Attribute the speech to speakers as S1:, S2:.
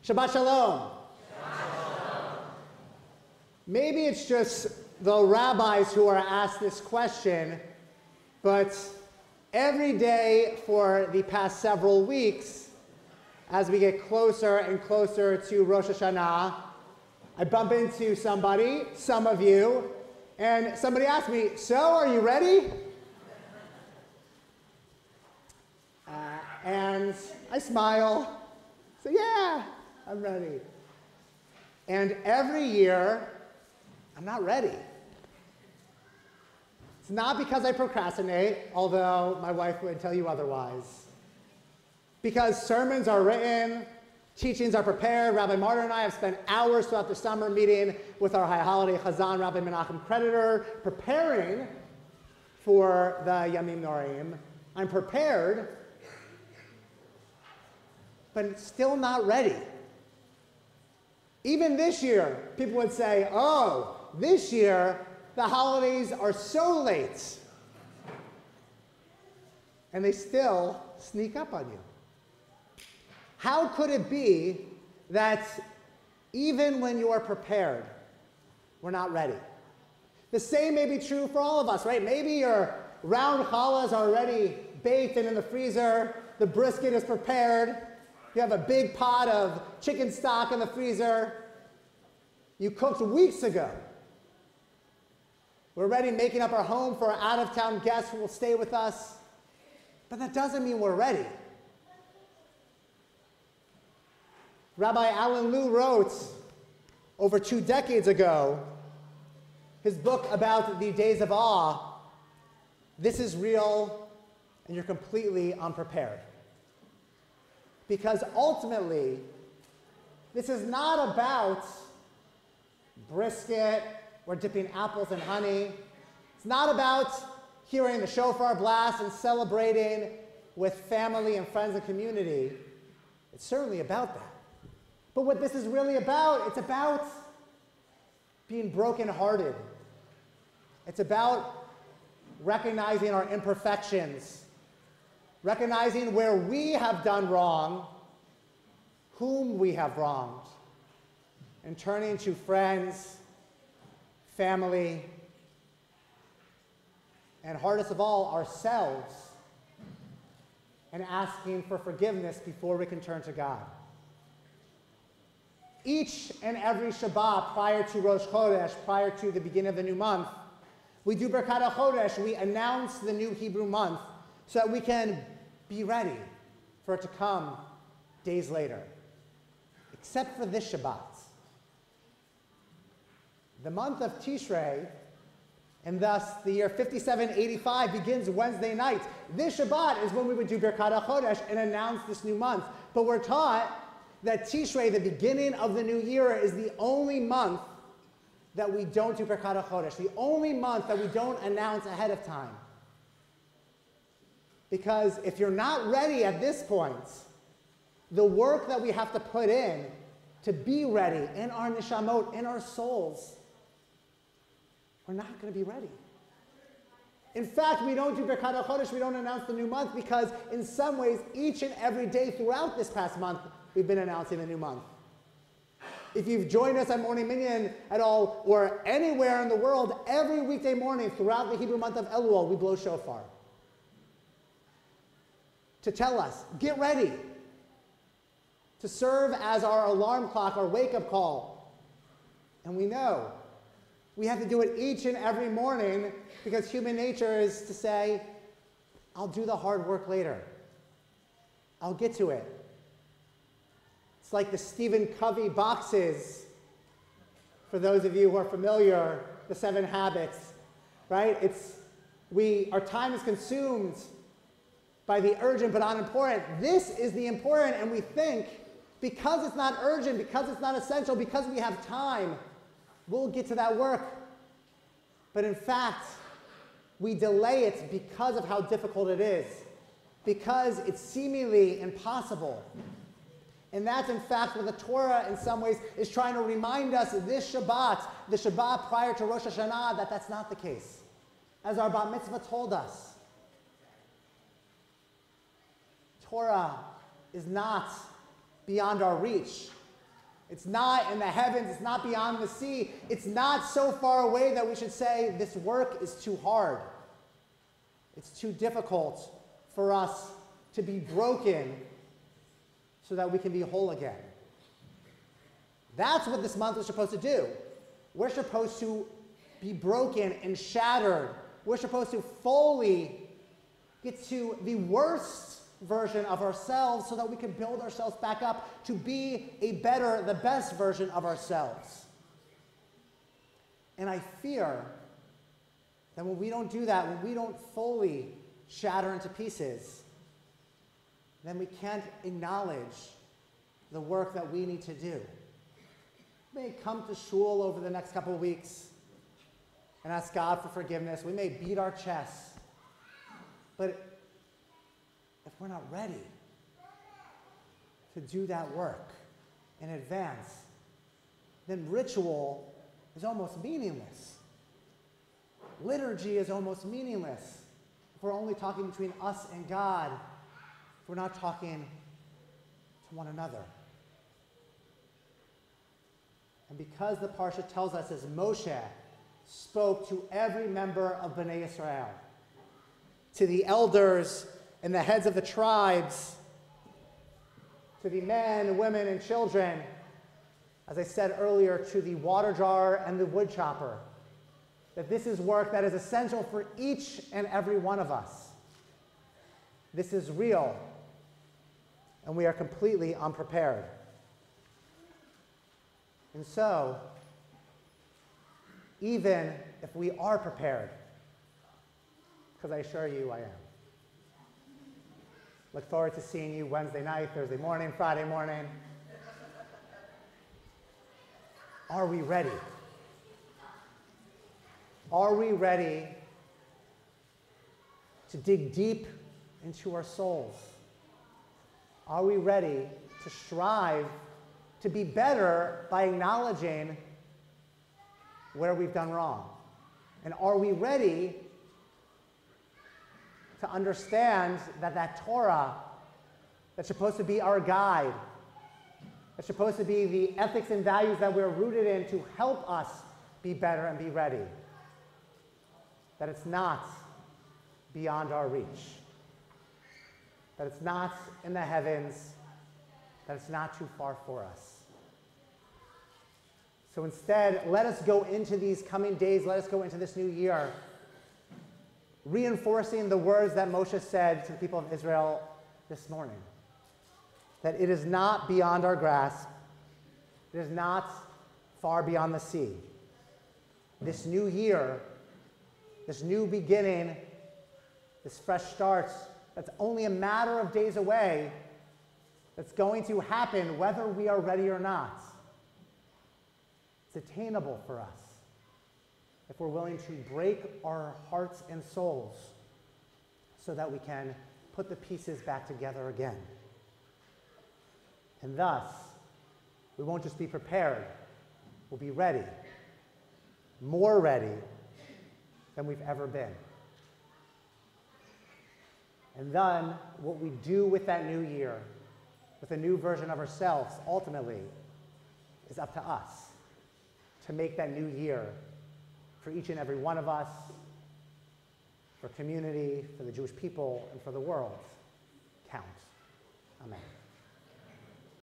S1: Shabbat shalom. Maybe it's just the rabbis who are asked this question, but every day for the past several weeks, as we get closer and closer to Rosh Hashanah, I bump into somebody, some of you, and somebody asks me, so are you ready? And I smile, say, yeah, I'm ready. And every year, I'm not ready. It's not because I procrastinate, although my wife would tell you otherwise. Because sermons are written, teachings are prepared. Rabbi Martin and I have spent hours throughout the summer meeting with our high holiday Chazan, Rabbi Menachem Creditor, preparing for the Yamim Norim. I'm prepared, but still not ready. Even this year, people would say, oh, this year, the holidays are so late. And they still sneak up on you. How could it be that even when you are prepared, we're not ready? The same may be true for all of us, right? Maybe your round challahs are already baked and in the freezer. The brisket is prepared. You have a big pot of chicken stock in the freezer. You cooked weeks ago. We're already making up our home for our out-of-town guests who will stay with us. But that doesn't mean we're ready. Rabbi Alan Liu wrote over 2 decades ago his book about the days of awe. This is real, and you're completely unprepared. Because ultimately, this is not about brisket or dipping apples in honey. It's not about hearing the shofar blast and celebrating with family and friends and community. It's certainly about that. But what this is really about, it's about being brokenhearted. It's about recognizing our imperfections, recognizing where we have done wrong, whom we have wronged, and turning to friends, family, and hardest of all, ourselves, and asking for forgiveness before we can turn to God. Each and every Shabbat prior to Rosh Chodesh, prior to the beginning of the new month, we do Birkat HaChodesh. We announce the new Hebrew month so that we can be ready for it to come days later. Except for this Shabbat. The month of Tishrei, and thus the year 5785 begins Wednesday night. This Shabbat is when we would do Birkat HaChodesh and announce this new month. But we're taught that Tishrei, the beginning of the new year, is the only month that we don't do Birkat HaChodesh, the only month that we don't announce ahead of time. Because if you're not ready at this point, the work that we have to put in to be ready in our neshamot, in our souls, we're not going to be ready. In fact, we don't do Birkat HaChodesh, we don't announce the new month because in some ways, each and every day throughout this past month, we've been announcing a new month. If you've joined us at Morning Minyan at all, or anywhere in the world, every weekday morning throughout the Hebrew month of Elul, we blow shofar. To tell us, get ready. To serve as our alarm clock, our wake-up call. And we know we have to do it each and every morning because human nature is to say, I'll do the hard work later. I'll get to it. It's like the Stephen Covey boxes, for those of you who are familiar, the 7 habits, right? Our time is consumed by the urgent but unimportant. This is the important, and we think because it's not urgent, because it's not essential, because we have time, we'll get to that work. But in fact, we delay it because of how difficult it is, because it's seemingly impossible. And that's in fact what the Torah in some ways is trying to remind us this Shabbat, the Shabbat prior to Rosh Hashanah, that that's not the case. As our Bat Mitzvah told us, Torah is not beyond our reach. It's not in the heavens. It's not beyond the sea. It's not so far away that we should say this work is too hard. It's too difficult for us to be broken so that we can be whole again. That's what this month is supposed to do. We're supposed to be broken and shattered. We're supposed to fully get to the worst version of ourselves so that we can build ourselves back up to be the best version of ourselves. And I fear that when we don't do that, when we don't fully shatter into pieces, then we can't acknowledge the work that we need to do. We may come to shul over the next couple of weeks and ask God for forgiveness. We may beat our chests. But if we're not ready to do that work in advance, then ritual is almost meaningless. Liturgy is almost meaningless if we're only talking between us and God, if we're not talking to one another. And because the Parsha tells us as Moshe spoke to every member of Bnei Israel, to the elders and the heads of the tribes, to the men, women, and children, as I said earlier, to the water jar and the wood chopper, that this is work that is essential for each and every one of us. This is real, and we are completely unprepared. And so, even if we are prepared, because I assure you I am. Look forward to seeing you Wednesday night, Thursday morning, Friday morning. Are we ready? Are we ready to dig deep into our souls? Are we ready to strive to be better by acknowledging where we've done wrong? And are we ready to understand that Torah that's supposed to be our guide, that's supposed to be the ethics and values that we're rooted in to help us be better and be ready, that it's not beyond our reach, that it's not in the heavens, that it's not too far for us. So instead, let us go into these coming days, let us go into this new year, reinforcing the words that Moshe said to the people of Israel this morning, that it is not beyond our grasp, it is not far beyond the sea. This new year, this new beginning, this fresh start, that's only a matter of days away, that's going to happen whether we are ready or not. It's attainable for us if we're willing to break our hearts and souls so that we can put the pieces back together again. And thus, we won't just be prepared, we'll be ready, more ready than we've ever been. And then, what we do with that new year, with a new version of ourselves, ultimately, is up to us to make that new year for each and every one of us, for community, for the Jewish people, and for the world count. Amen.